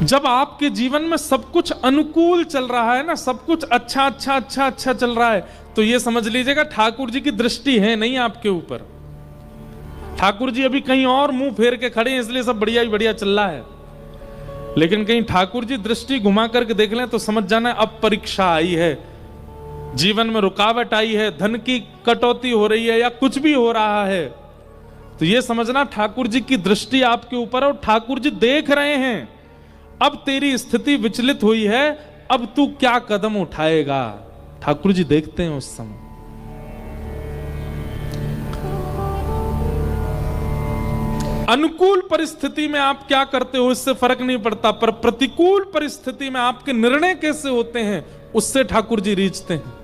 जब आपके जीवन में सब कुछ अनुकूल चल रहा है ना, सब कुछ अच्छा अच्छा अच्छा अच्छा चल रहा है, तो ये समझ लीजिएगा ठाकुर जी की दृष्टि है नहीं आपके ऊपर। ठाकुर जी अभी कहीं और मुंह फेर के खड़े हैं, इसलिए सब बढ़िया ही बढ़िया चल रहा है। लेकिन कहीं ठाकुर जी दृष्टि घुमा करके देख लें तो समझ जाना अब परीक्षा आई है, जीवन में रुकावट आई है, धन की कटौती हो रही है या कुछ भी हो रहा है, तो ये समझना ठाकुर जी की दृष्टि आपके ऊपर है और ठाकुर जी देख रहे हैं अब तेरी स्थिति विचलित हुई है, अब तू क्या कदम उठाएगा। ठाकुर जी देखते हैं उस समय। अनुकूल परिस्थिति में आप क्या करते हो इससे फर्क नहीं पड़ता, पर प्रतिकूल परिस्थिति में आपके निर्णय कैसे होते हैं उससे ठाकुर जी रीझते हैं।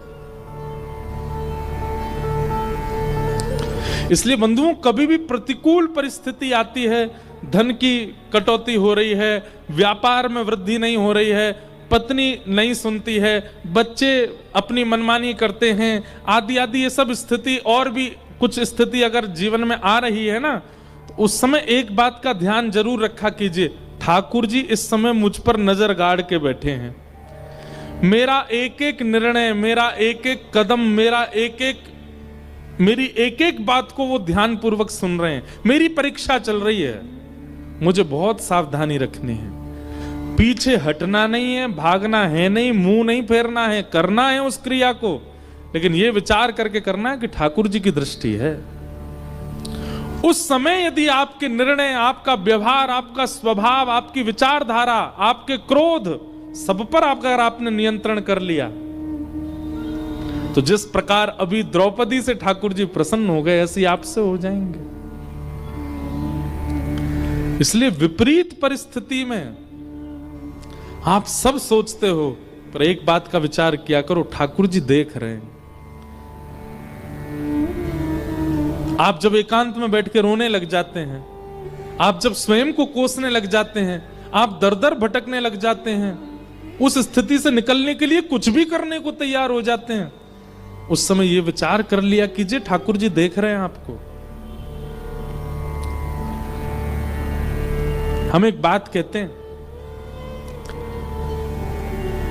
इसलिए बंधुओं, कभी भी प्रतिकूल परिस्थिति आती है, धन की कटौती हो रही है, व्यापार में वृद्धि नहीं हो रही है, पत्नी नहीं सुनती है, बच्चे अपनी मनमानी करते हैं, आदि आदि, ये सब स्थिति और भी कुछ स्थिति अगर जीवन में आ रही है ना, तो उस समय एक बात का ध्यान जरूर रखा कीजिए, ठाकुर जी इस समय मुझ पर नजर गाड़ के बैठे हैं। मेरा एक एक निर्णय, मेरा एक एक कदम, मेरी एक एक बात को वो ध्यान पूर्वक सुन रहे हैं। मेरी परीक्षा चल रही है, मुझे बहुत सावधानी रखनी है, पीछे हटना नहीं है, भागना है नहीं, मुंह नहीं फेरना है, करना है उस क्रिया को, लेकिन यह विचार करके करना है कि ठाकुर जी की दृष्टि है। उस समय यदि आपके निर्णय, आपका व्यवहार, आपका स्वभाव, आपकी विचारधारा, आपके क्रोध, सब पर अगर आपने नियंत्रण कर लिया, तो जिस प्रकार अभी द्रौपदी से ठाकुर जी प्रसन्न हो गए, ऐसे आपसे हो जाएंगे। इसलिए विपरीत परिस्थिति में आप सब सोचते हो, पर एक बात का विचार किया करो, ठाकुर जी देख रहे हैं। आप जब एकांत में बैठ के रोने लग जाते हैं, आप जब स्वयं को कोसने लग जाते हैं, आप दर दर भटकने लग जाते हैं, उस स्थिति से निकलने के लिए कुछ भी करने को तैयार हो जाते हैं, उस समय यह विचार कर लिया कीजिए ठाकुर जी देख रहे हैं आपको। हम एक बात कहते हैं,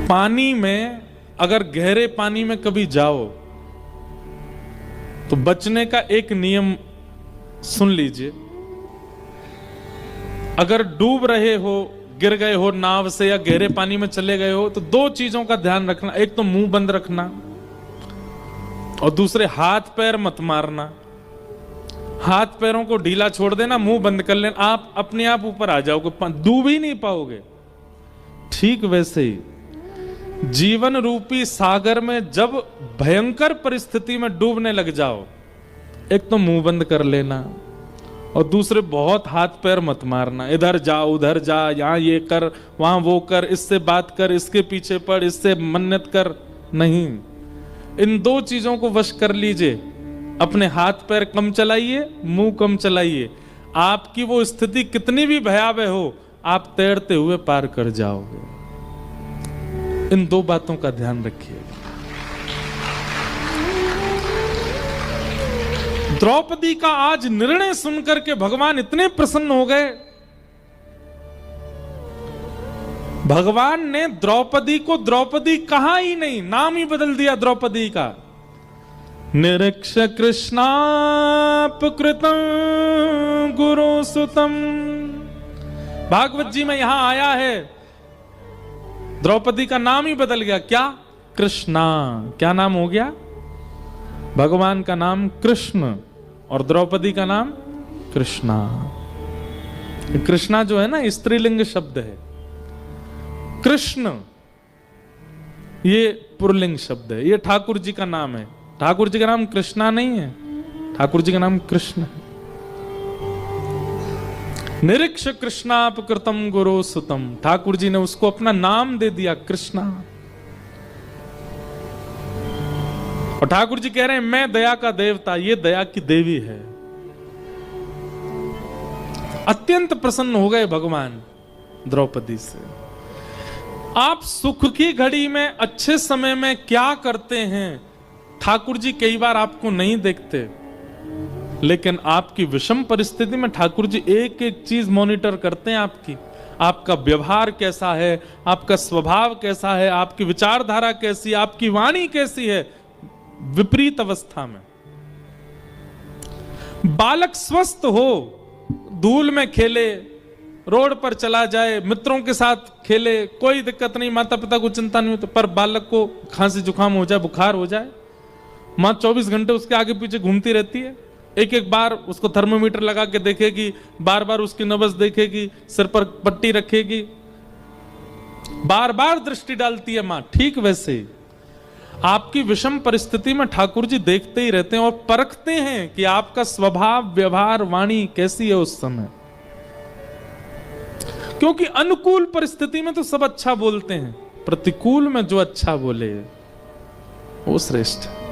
पानी में अगर गहरे पानी में कभी जाओ तो बचने का एक नियम सुन लीजिए। अगर डूब रहे हो, गिर गए हो नाव से या गहरे पानी में चले गए हो, तो दो चीजों का ध्यान रखना, एक तो मुंह बंद रखना और दूसरे हाथ पैर मत मारना। हाथ पैरों को ढीला छोड़ देना, मुंह बंद कर लेना, आप अपने आप ऊपर आ जाओगे, डूब ही नहीं पाओगे। ठीक वैसे ही जीवन रूपी सागर में जब भयंकर परिस्थिति में डूबने लग जाओ, एक तो मुंह बंद कर लेना और दूसरे बहुत हाथ पैर मत मारना, इधर जा उधर जा, यहां ये कर वहां वो कर, इससे बात कर, इसके पीछे पड़, इससे मन्नत कर, नहीं। इन दो चीजों को वश कर लीजिए, अपने हाथ पैर कम चलाइए, मुंह कम चलाइए, आपकी वो स्थिति कितनी भी भयावह हो, आप तैरते हुए पार कर जाओगे। इन दो बातों का ध्यान रखिए। द्रौपदी का आज निर्णय सुनकर के भगवान इतने प्रसन्न हो गए, भगवान ने द्रौपदी को द्रौपदी कहा ही नहीं, नाम ही बदल दिया द्रौपदी का। निरीक्ष कृष्णापकृतं गुरु सुतम, भागवत जी में यहां आया है, द्रौपदी का नाम ही बदल गया। क्या? कृष्णा। क्या नाम हो गया? भगवान का नाम कृष्ण और द्रौपदी का नाम कृष्णा। कृष्णा जो है ना, स्त्रीलिंग शब्द है, कृष्ण ये पुल्लिंग शब्द है, ये ठाकुर जी का नाम है। ठाकुर जी का नाम कृष्णा नहीं है, ठाकुर जी का नाम कृष्ण है। निरीक्ष कृष्णापकृतम गुरु सुतम, ठाकुर जी ने उसको अपना नाम दे दिया कृष्णा। और ठाकुर जी कह रहे हैं मैं दया का देवता, ये दया की देवी है। अत्यंत प्रसन्न हो गए भगवान द्रौपदी से। आप सुख की घड़ी में, अच्छे समय में क्या करते हैं, ठाकुर जी कई बार आपको नहीं देखते, लेकिन आपकी विषम परिस्थिति में ठाकुर जी एक एक चीज मॉनिटर करते हैं आपकी। आपका व्यवहार कैसा है, आपका स्वभाव कैसा है, आपकी विचारधारा कैसी है, आपकी वाणी कैसी है विपरीत अवस्था में। बालक स्वस्थ हो, धूल में खेले, रोड पर चला जाए, मित्रों के साथ खेले, कोई दिक्कत नहीं, माता पिता को चिंता नहीं होती। पर बालक को खांसी जुकाम हो जाए, बुखार हो जाए, मां 24 घंटे उसके आगे पीछे घूमती रहती है, एक एक बार उसको थर्मोमीटर लगा के देखेगी, बार बार उसकी नब्ज देखेगी, सिर पर पट्टी रखेगी, बार बार दृष्टि डालती है मां। ठीक वैसे ही आपकी विषम परिस्थिति में ठाकुर जी देखते ही रहते हैं और परखते हैं कि आपका स्वभाव, व्यवहार, वाणी कैसी है उस समय। क्योंकि अनुकूल परिस्थिति में तो सब अच्छा बोलते हैं, प्रतिकूल में जो अच्छा बोले वो श्रेष्ठ है।